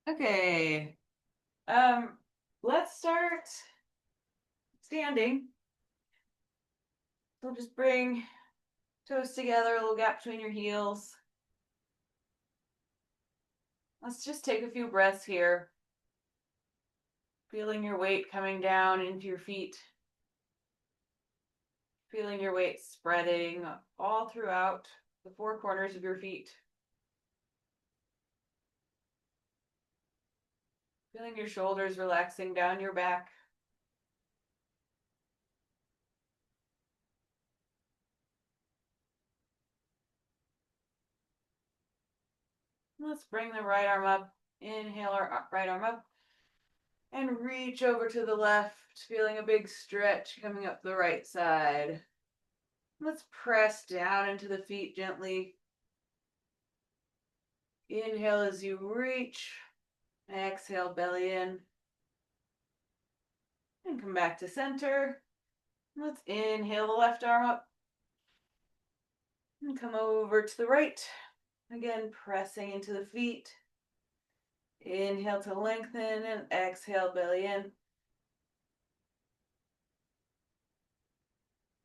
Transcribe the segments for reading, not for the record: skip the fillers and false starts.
Okay. Um, let's start standing. So just bring toes together, a little gap between your heels. Let's just take a few breaths here, feeling your weight coming down into your feet, feeling your weight spreading all throughout the four corners of your feet, feeling your shoulders relaxing down your back. Let's bring the right arm up. Inhale our right arm up and reach over to the left, feeling a big stretch coming up the right side. Let's press down into the feet gently. Inhale as you reach. Exhale, belly in. And come back to center. Let's inhale the left arm up. And come over to the right. Again, pressing into the feet. Inhale to lengthen and exhale, belly in.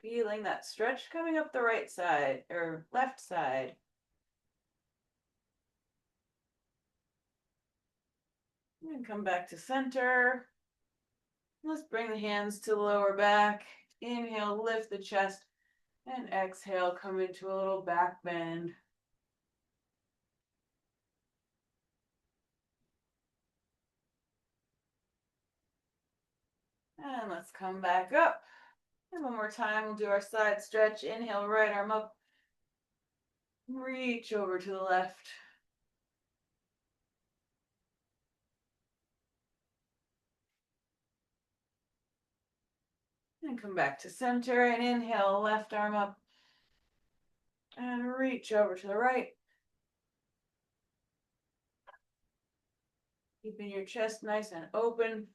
Feeling that stretch coming up the right side or left side. And come back to center. Let's bring the hands to the lower back. Inhale, lift the chest, and exhale, come into a little back bend. And let's come back up. And one more time, we'll do our side stretch. Inhale, right arm up. Reach over to the left. And come back to center and inhale, left arm up. And reach over to the right. Keeping your chest nice and open.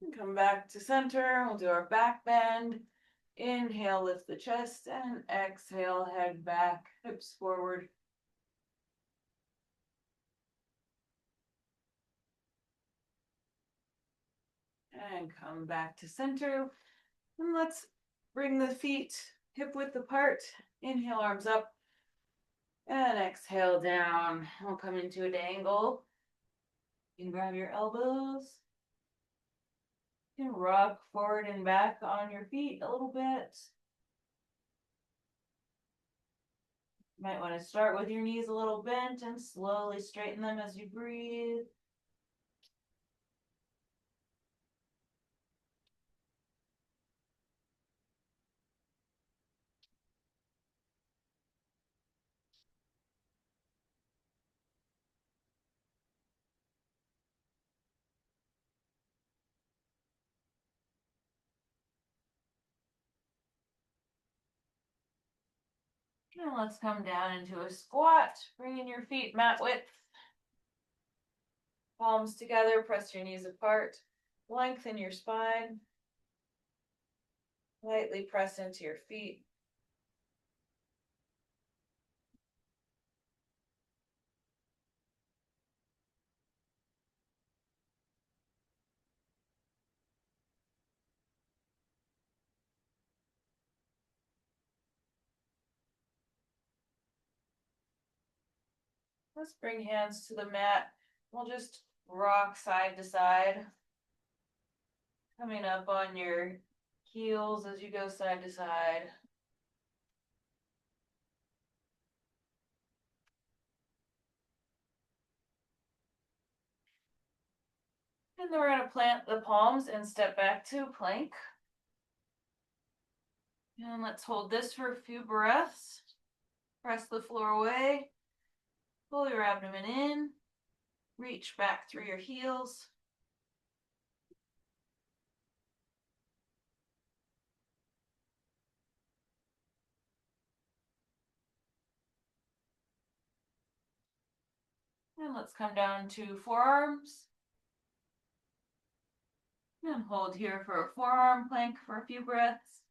And come back to center. We'll do our back bend. Inhale, lift the chest, and exhale, head back, hips forward. And come back to center. And let's bring the feet hip width apart. Inhale, arms up. And exhale down. We'll come into a dangle. You can grab your elbows. You can rock forward and back on your feet a little bit. You might want to start with your knees a little bent and slowly straighten them as you breathe. And let's come down into a squat, bringing your feet mat width. Palms together, press your knees apart. Lengthen your spine. Lightly press into your feet. Let's bring hands to the mat. We'll just rock side to side. Coming up on your heels as you go side to side. And then we're going to plant the palms and step back to plank. And let's hold this for a few breaths. Press the floor away. Pull your abdomen in. Reach back through your heels. And let's come down to forearms. And hold here for a forearm plank for a few breaths.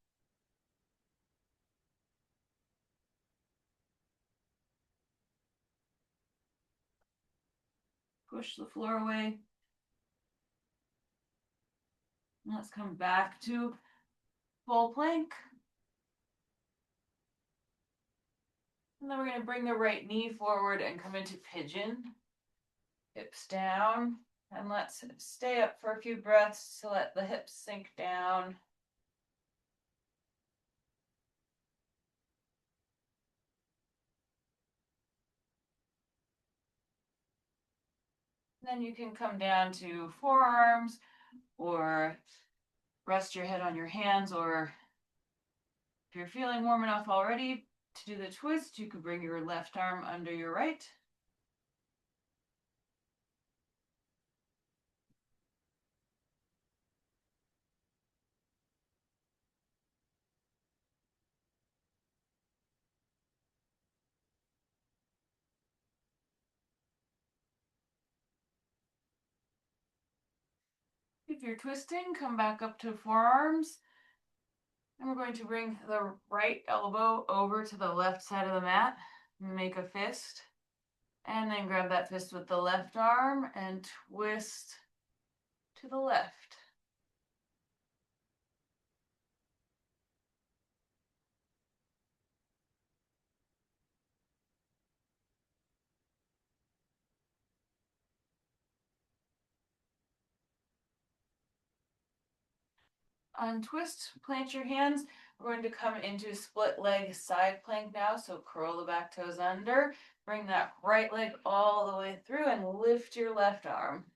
Push the floor away. Let's come back to full plank. And then we're going to bring the right knee forward and come into pigeon. Hips down. And let's stay up for a few breaths to let the hips sink down. Then you can come down to forearms or rest your head on your hands, or if you're feeling warm enough already to do the twist, you could bring your left arm under your right. If you're twisting, come back up to forearms. And we're going to bring the right elbow over to the left side of the mat, make a fist, and then grab that fist with the left arm and twist to the left. Untwist, plant your hands. We're going to come into split leg side plank now. So curl the back toes under, bring that right leg all the way through and lift your left arm.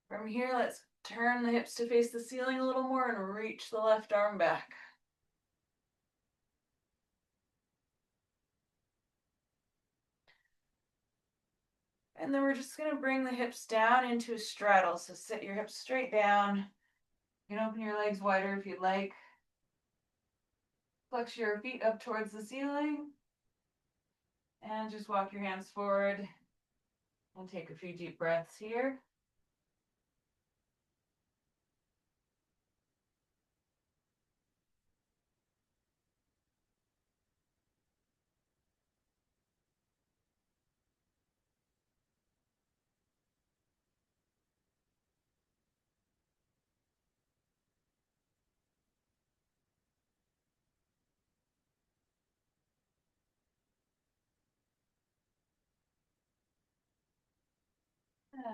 From here, let's turn the hips to face the ceiling a little more and reach the left arm back. And then we're just going to bring the hips down into a straddle. So sit your hips straight down. You can open your legs wider if you'd like. Flex your feet up towards the ceiling. And just walk your hands forward and take a few deep breaths here.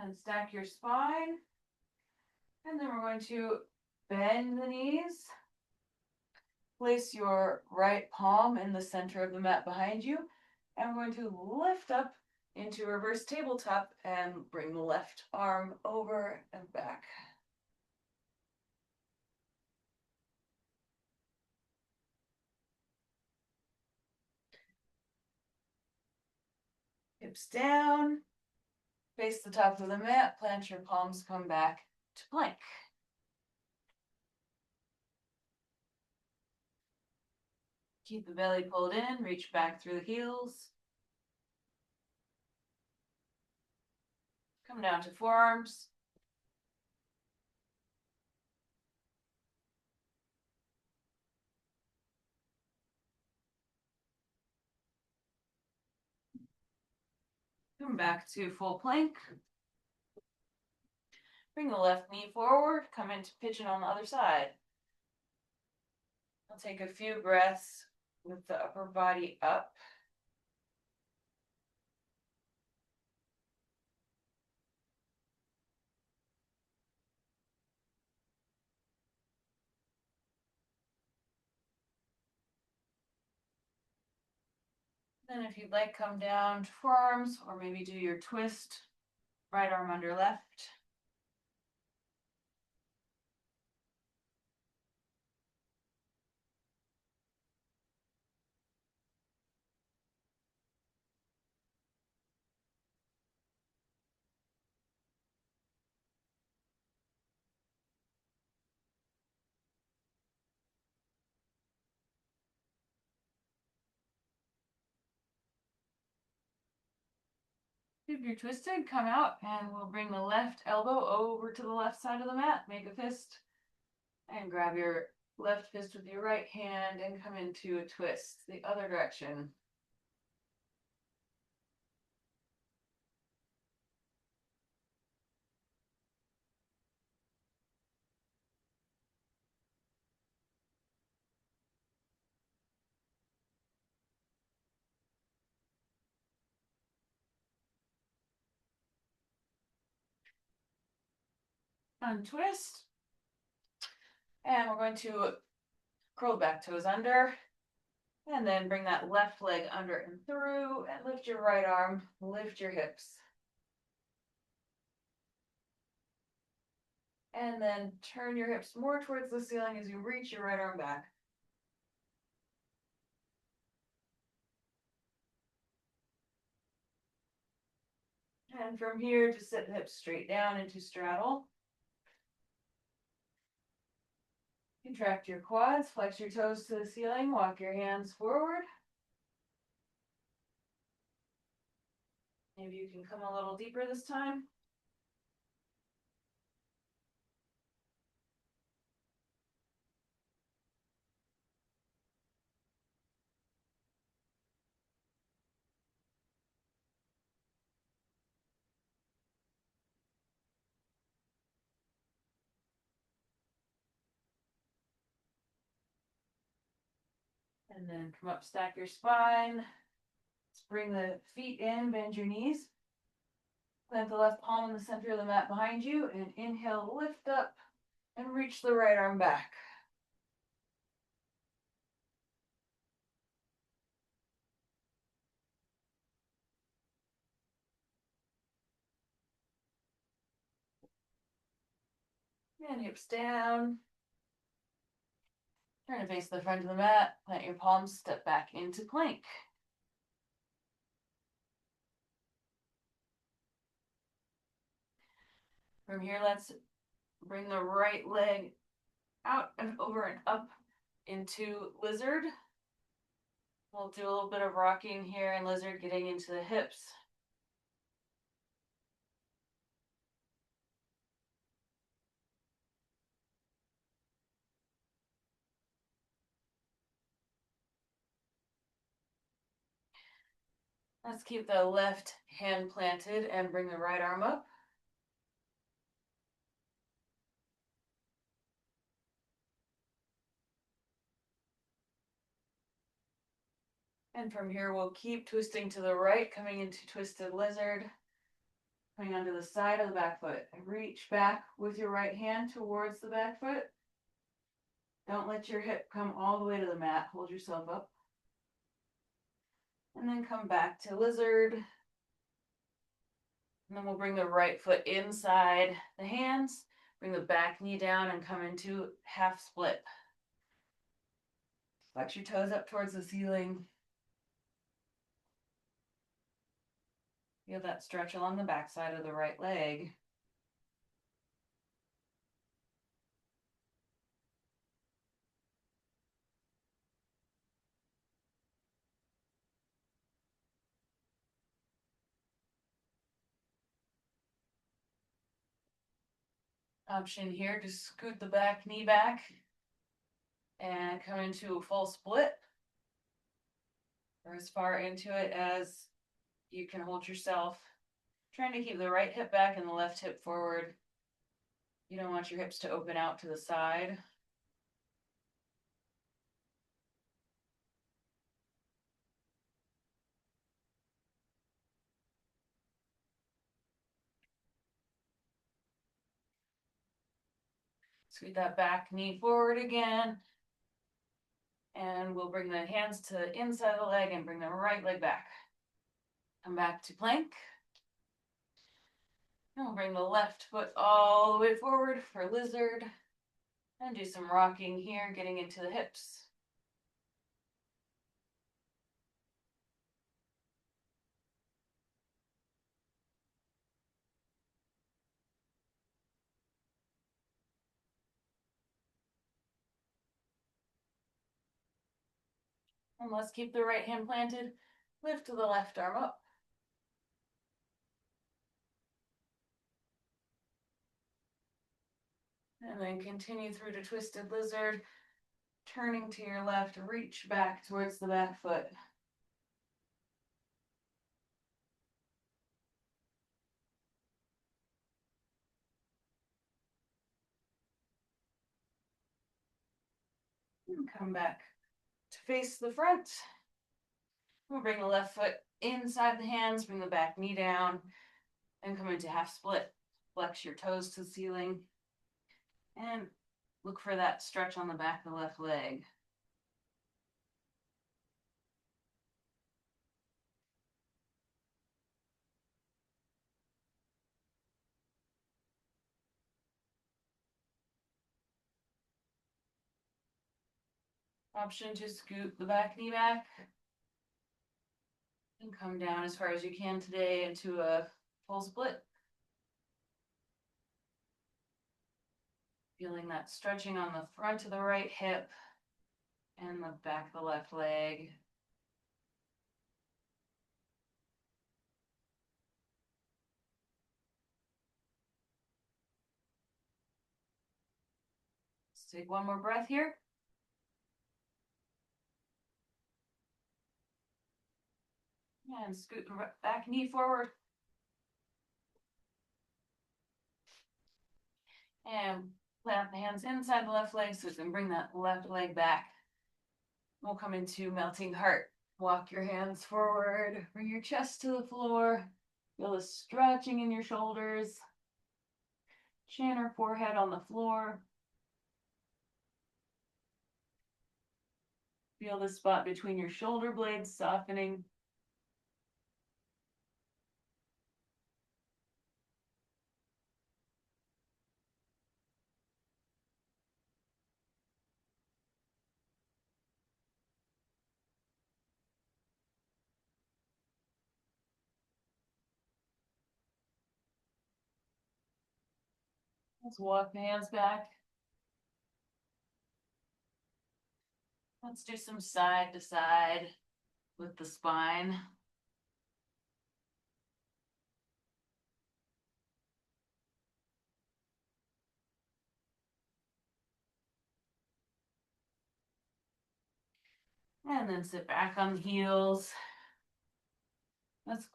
And stack your spine. And then we're going to bend the knees. Place your right palm in the center of the mat behind you. And we're going to lift up into reverse tabletop and bring the left arm over and back. Hips down. Face the top of the mat. Plant your palms, come back to plank. Keep the belly pulled in, reach back through the heels. Come down to forearms. Come back to full plank. Bring the left knee forward, come into pigeon on the other side. I'll take a few breaths with the upper body up. Then if you'd like, come down to forearms or maybe do your twist, right arm under left. If you're twisted, come out and we'll bring the left elbow over to the left side of the mat. Make a fist and grab your left fist with your right hand and come into a twist the other direction. Untwist. And we're going to curl back toes under. And then bring that left leg under and through and lift your right arm, lift your hips. And then turn your hips more towards the ceiling as you reach your right arm back. And from here, just sit the hips straight down into straddle. Contract your quads, flex your toes to the ceiling, walk your hands forward. Maybe you can come a little deeper this time. And then come up, stack your spine. Let's bring the feet in, bend your knees. Plant the left palm in the center of the mat behind you, and inhale, lift up, and reach the right arm back. And hips down. Turn to face the front of the mat, plant your palms, step back into plank. From here, let's bring the right leg out and over and up into lizard. We'll do a little bit of rocking here in lizard, getting into the hips. Let's keep the left hand planted and bring the right arm up. And from here, we'll keep twisting to the right, coming into twisted lizard, coming onto the side of the back foot. Reach back with your right hand towards the back foot. Don't let your hip come all the way to the mat. Hold yourself up. And then come back to lizard. And then we'll bring the right foot inside the hands, bring the back knee down and come into half split. Flex your toes up towards the ceiling. Feel that stretch along the back side of the right leg. Option here, just scoot the back knee back and come into a full split, or as far into it as you can hold yourself. Trying to keep the right hip back and the left hip forward. You don't want your hips to open out to the side. Scoot that back knee forward again. And we'll bring the hands to the inside of the leg and bring the right leg back. Come back to plank. And we'll bring the left foot all the way forward for lizard. And do some rocking here, getting into the hips. And let's keep the right hand planted. Lift the left arm up. And then continue through to twisted lizard. Turning to your left, reach back towards the back foot. And come back to face the front. We'll bring the left foot inside the hands, bring the back knee down, and come into half split. Flex your toes to the ceiling. And look for that stretch on the back of the left leg. Option to scoot the back knee back and come down as far as you can today into a full split. Feeling that stretching on the front of the right hip and the back of the left leg. Let's take one more breath here. And scoot the back knee forward. And plant the hands inside the left leg so you can bring that left leg back. We'll come into melting heart. Walk your hands forward, bring your chest to the floor. Feel the stretching in your shoulders. Chin or forehead on the floor. Feel the spot between your shoulder blades softening. Let's walk the hands back. Let's do some side to side with the spine. And then sit back on the heels. Let's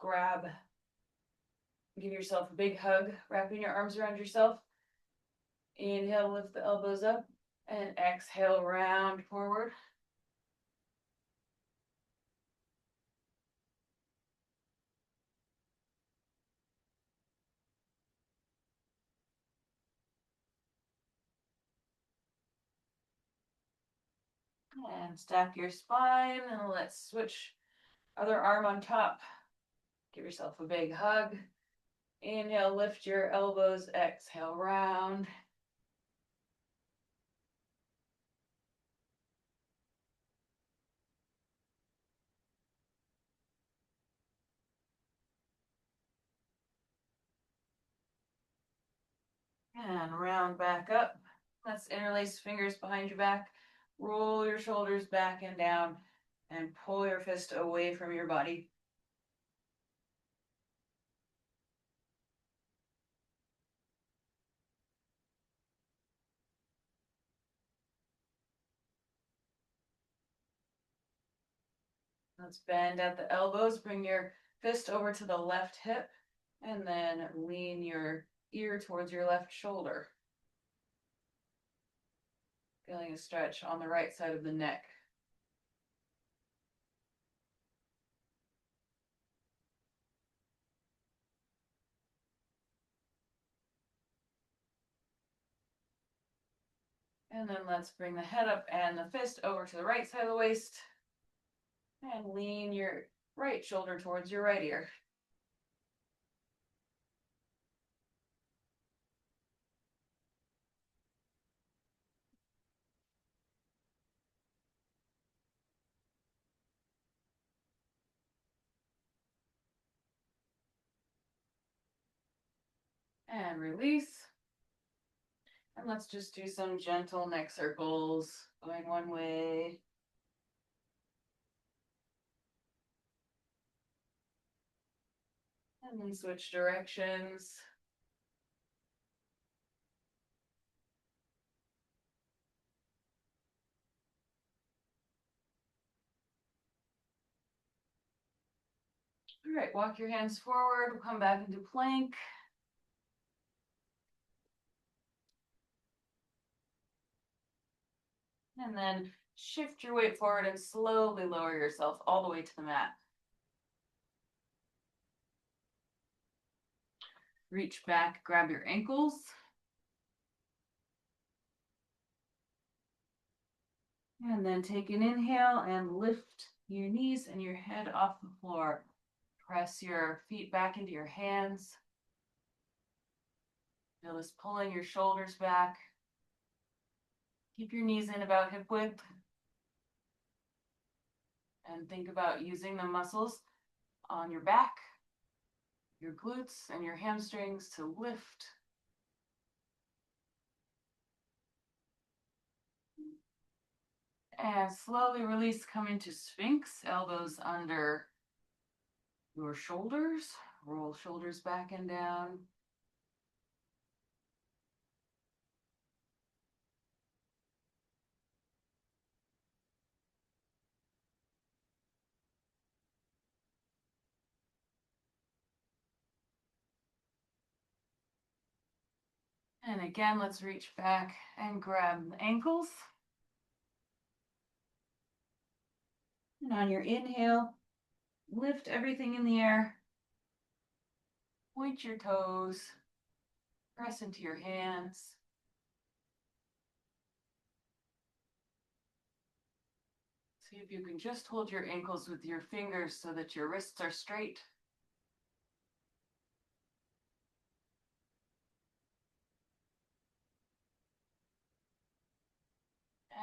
give yourself a big hug, wrapping your arms around yourself. Inhale, lift the elbows up, and exhale, round forward. And stack your spine, and let's switch other arm on top. Give yourself a big hug. Inhale, lift your elbows, exhale, round. And round back up. Let's interlace fingers behind your back. Roll your shoulders back and down and pull your fist away from your body. Let's bend at the elbows. Bring your fist over to the left hip and then lean your ear towards your left shoulder. Feeling a stretch on the right side of the neck. And then let's bring the head up and the fist over to the right side of the waist. And lean your right shoulder towards your right ear. And release. And let's just do some gentle neck circles, going one way. And then switch directions. All right, walk your hands forward. We'll come back into plank. And then shift your weight forward and slowly lower yourself all the way to the mat. Reach back, grab your ankles. And then take an inhale and lift your knees and your head off the floor. Press your feet back into your hands. Feel this pulling your shoulders back. Keep your knees in about hip width. And think about using the muscles on your back, your glutes, and your hamstrings to lift. And slowly release, come into sphinx, elbows under your shoulders. Roll shoulders back and down. And again, let's reach back and grab the ankles. And on your inhale, lift everything in the air. Point your toes. Press into your hands. See if you can just hold your ankles with your fingers so that your wrists are straight.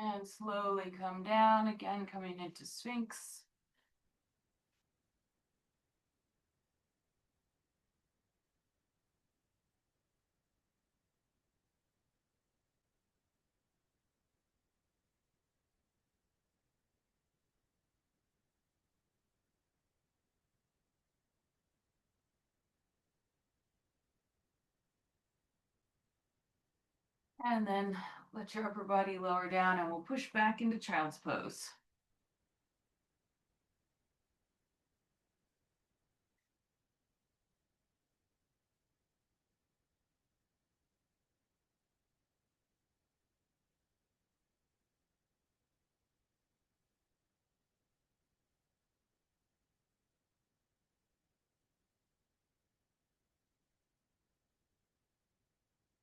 And slowly come down, again coming into sphinx. And then let your upper body lower down and we'll push back into child's pose.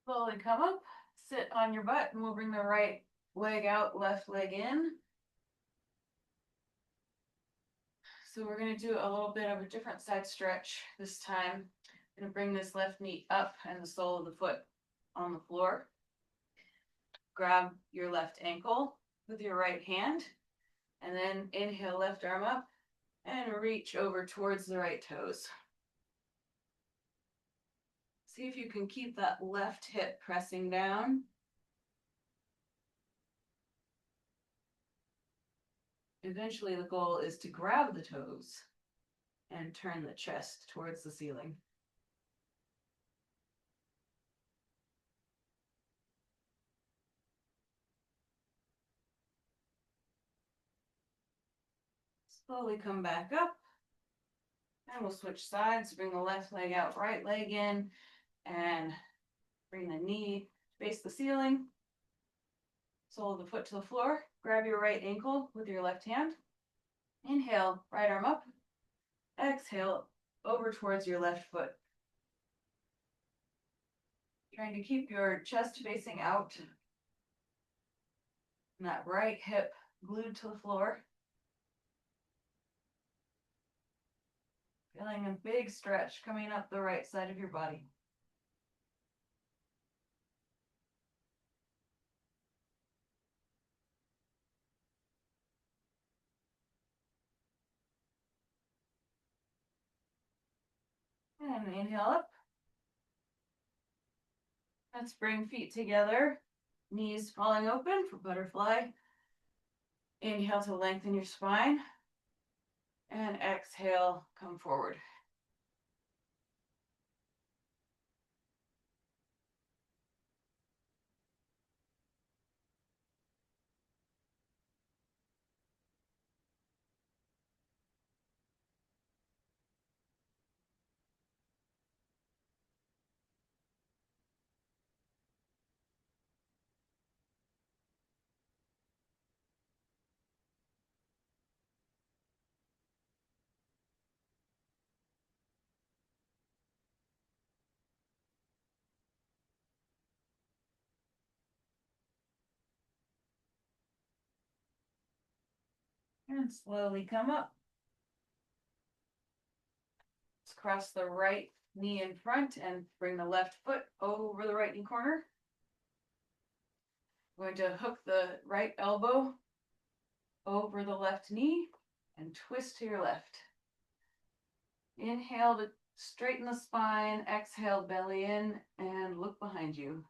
Slowly come up, sit on your butt, and we'll bring the right leg out, left leg in. So we're going to do a little bit of a different side stretch this time. I'm going to bring this left knee up and the sole of the foot on the floor. Grab your left ankle with your right hand, and then inhale, left arm up, and reach over towards the right toes. See if you can keep that left hip pressing down. Eventually, the goal is to grab the toes and turn the chest towards the ceiling. Slowly come back up. And we'll switch sides, bring the left leg out, right leg in, and bring the knee face the ceiling. Sole of the foot to the floor. Grab your right ankle with your left hand. Inhale, right arm up. Exhale, over towards your left foot. Trying to keep your chest facing out. And that right hip glued to the floor. Feeling a big stretch coming up the right side of your body. And inhale up. Let's bring feet together. Knees falling open for butterfly. Inhale to lengthen your spine. And exhale, come forward. And slowly come up. Let's cross the right knee in front and bring the left foot over the right knee corner. I'm going to hook the right elbow over the left knee and twist to your left. Inhale to straighten the spine, exhale, belly in, and look behind you.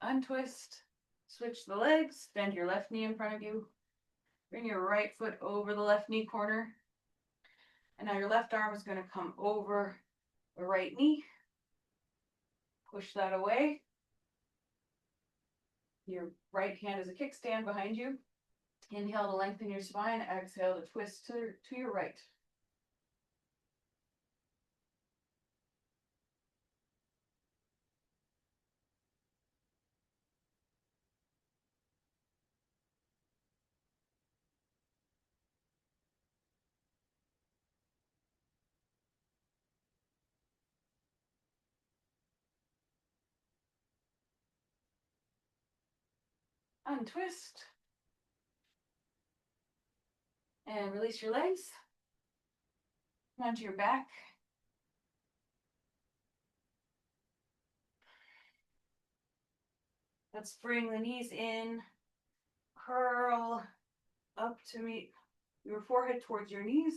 Untwist, switch the legs, bend your left knee in front of you. Bring your right foot over the left knee corner. And now your left arm is going to come over the right knee. Push that away. Your right hand is a kickstand behind you. Inhale to lengthen your spine. Exhale to twist to your right. Untwist. And release your legs. Come onto your back. Let's bring the knees in. Curl up to meet your forehead towards your knees.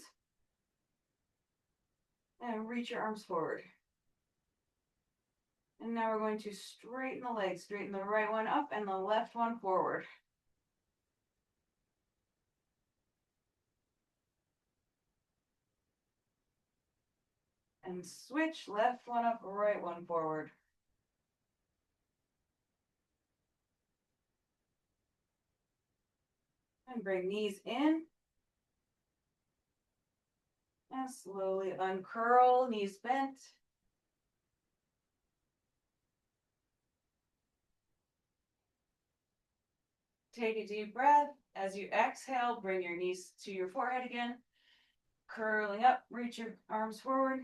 And reach your arms forward. And now we're going to straighten the legs. Straighten the right one up and the left one forward. And switch, left one up, right one forward. And bring knees in. And slowly uncurl, knees bent. Take a deep breath. As you exhale, bring your knees to your forehead again. Curling up, reach your arms forward.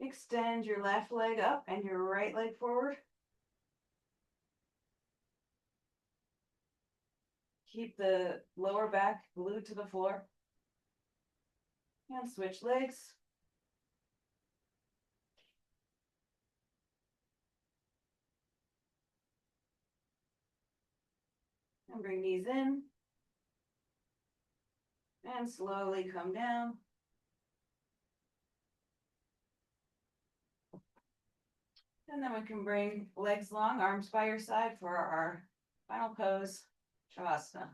Extend your left leg up and your right leg forward. Keep the lower back glued to the floor. And switch legs. And bring knees in. And slowly come down. And then we can bring legs long, arms by your side for our final pose, Shavasana.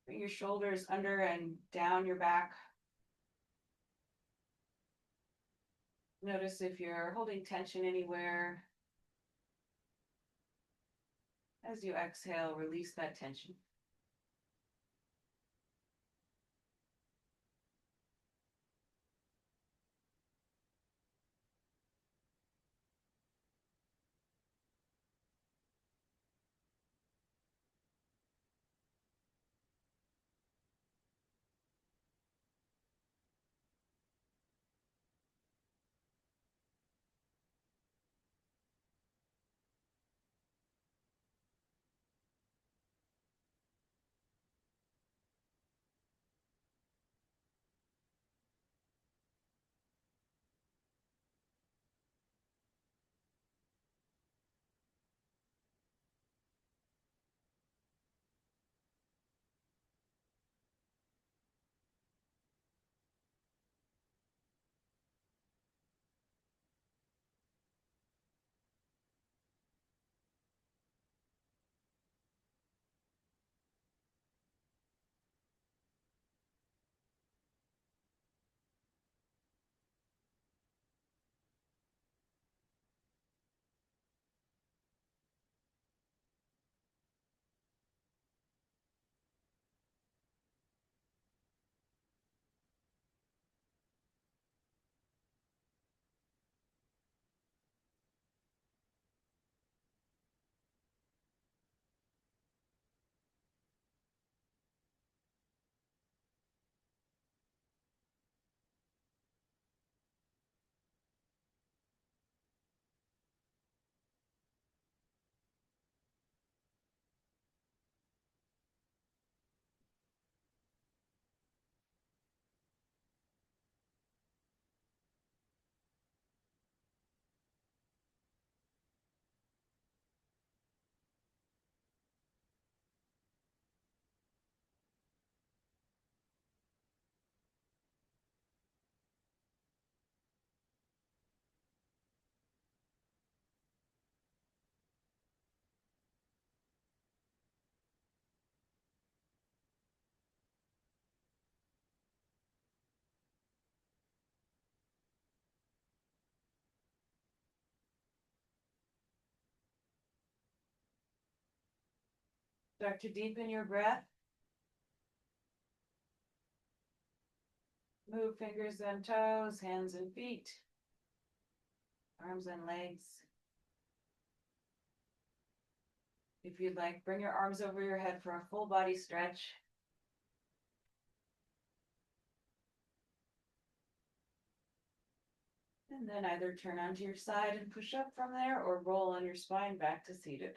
Bring your shoulders under and down your back. Notice if you're holding tension anywhere. As you exhale, release that tension. Start to deepen your breath. Move fingers and toes, hands and feet, arms and legs. If you'd like, bring your arms over your head for a full body stretch. And then either turn onto your side and push up from there or roll on your spine back to seated.